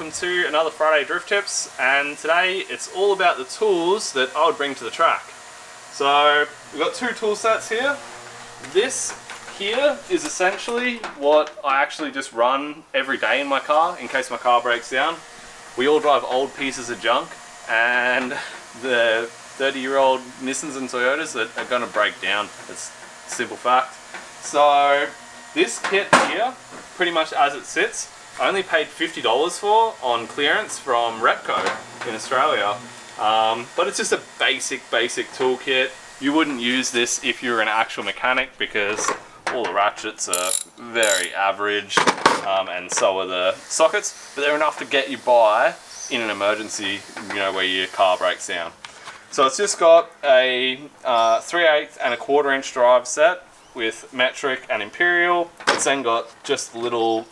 welcome to another Friday Drift Tips, and today it's all about the tools that I would bring to the track. So we've got two tool sets here. This here is essentially what I actually just run every day in my car in case my car breaks down. We all drive old pieces of junk, and the 30-year-old Nissans and Toyotas that are going to break down. It's a simple fact. So this kit here, pretty much as it sits, I only paid $50 for on clearance from Repco in Australia. But it's just a basic toolkit. You wouldn't use this if you're an actual mechanic because all the ratchets are very average, and so are the sockets, but they're enough to get you by in an emergency, where your car breaks down. So it's just got a 3/8 and a 1/4 inch drive set with metric and imperial. It's then got just little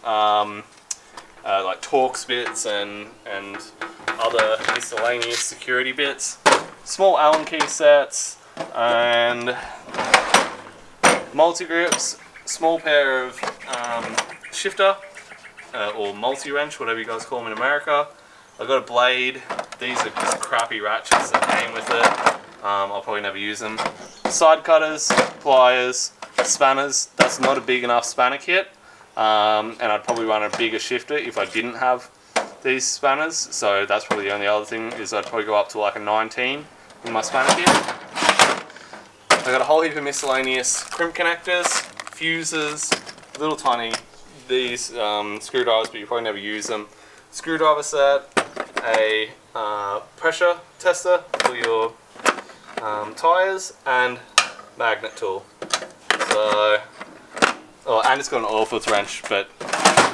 like Torx bits and other miscellaneous security bits, small Allen key sets, and multi-grips, small pair of shifter or multi-wrench, whatever you guys call them in America. I've got a blade. These are just crappy ratchets that came with it. I'll probably never use them. Side cutters, pliers, spanners. That's not a big enough spanner kit. And I'd probably run a bigger shifter if I didn't have these spanners. So that's probably the only other thing, is I'd probably go up to like a 19 in my spanner kit. I got a whole heap of miscellaneous crimp connectors, fuses, little tiny these screwdrivers, but you probably never use them. Screwdriver set, a pressure tester for your tires, and magnet tool. So, and it's got an oil filter wrench, but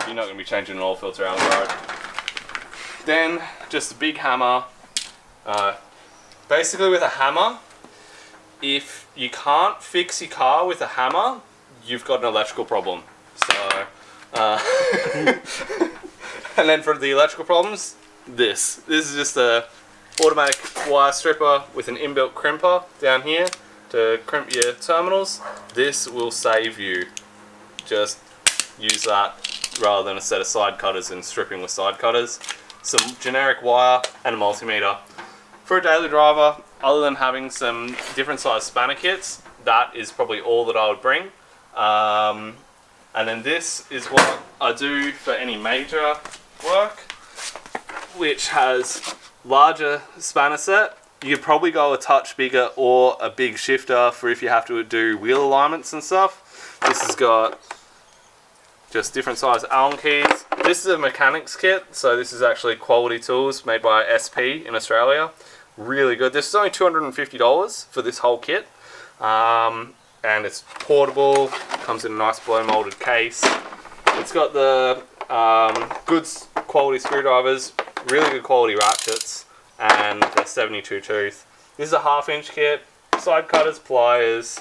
you're not going to be changing an oil filter out on the road. Then just a big hammer. Basically with a hammer, if you can't fix your car with a hammer, you've got an electrical problem. So, and then for the electrical problems, this is just a automatic wire stripper with an inbuilt crimper down here to crimp your terminals. This will save you. Just use that rather than a set of side cutters and stripping with side cutters. Some generic wire and a multimeter. For a daily driver, other than having some different size spanner kits, that is probably all that I would bring. And then this is what I do for any major work, which has larger spanner set. You could probably go a touch bigger or a big shifter for if you have to do wheel alignments and stuff. This has got just different size Allen keys. This is a mechanics kit, so this is actually Quality Tools made by SP in Australia. Really good. This is only $250 for this whole kit. And it's portable, comes in a nice blow molded case. It's got the good quality screwdrivers, really good quality ratchets, and they're 72 tooth. This is a 1/2 inch kit, side cutters, pliers,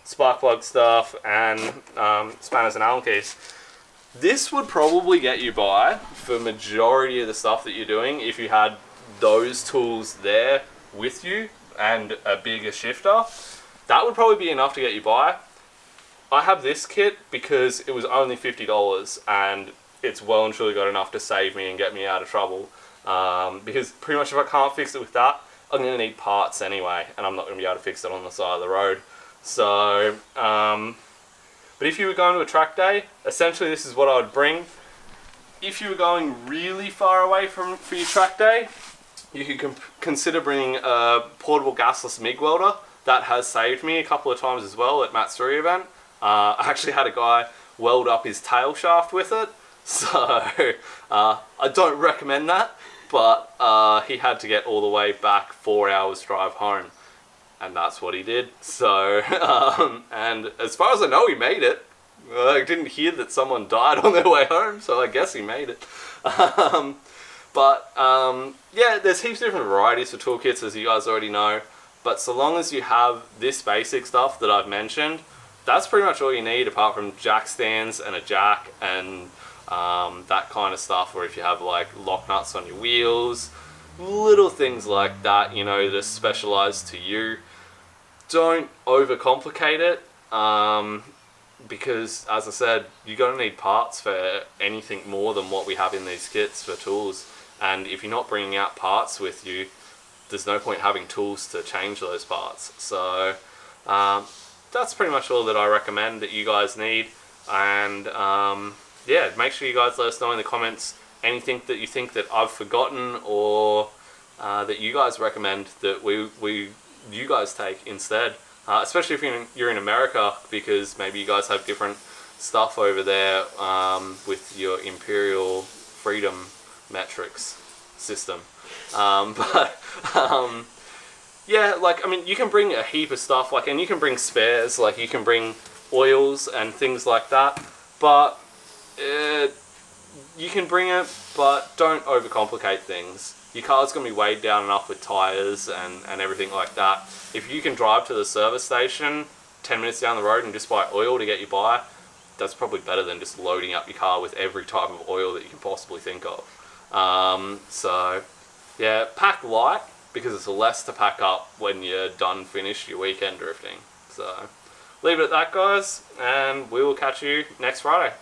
spark plug stuff, and spanners and Allen keys. This would probably get you by for majority of the stuff that you're doing if you had those tools there with you and a bigger shifter. That would probably be enough to get you by. I have this kit because it was only $50 and it's well and truly got enough to save me and get me out of trouble. Because pretty much if I can't fix it with that, I'm going to need parts anyway, and I'm not going to be able to fix it on the side of the road. So, but if you were going to a track day, essentially this is what I would bring. If you were going really far away for your track day, you could consider bringing a portable gasless MIG welder. That has saved me a couple of times as well at Matt's Story event. I actually had a guy weld up his tail shaft with it, so I don't recommend that, but he had to get all the way back 4 hours drive home, and that's what he did. So, and as far as I know, he made it. I didn't hear that someone died on their way home, so I guess he made it. Yeah, there's heaps of different varieties for toolkits, as you guys already know. But so long as you have this basic stuff that I've mentioned, that's pretty much all you need, apart from jack stands and a jack and that kind of stuff. Or if you have like lock nuts on your wheels, little things like that, that are specialized to you. Don't overcomplicate it, because as I said, you're going to need parts for anything more than what we have in these kits for tools. and if you're not bringing out parts with you, there's no point having tools to change those parts. So that's pretty much all that I recommend that you guys need. And yeah, make sure you guys let us know in the comments anything that you think that I've forgotten, or that you guys recommend that you guys take instead. Especially if you're in America, because maybe you guys have different stuff over there with your imperial freedom metrics system. Yeah, like, I mean, you can bring a heap of stuff, like, and you can bring spares, like, you can bring oils and things like that, but you can bring it, but don't overcomplicate things. Your car's going to be weighed down enough with tyres and everything like that. If you can drive to the service station 10 minutes down the road and just buy oil to get you by, that's probably better than just loading up your car with every type of oil that you can possibly think of. So, yeah, pack light, because it's less to pack up when you're finished your weekend drifting. So, leave it at that, guys, and we will catch you next Friday.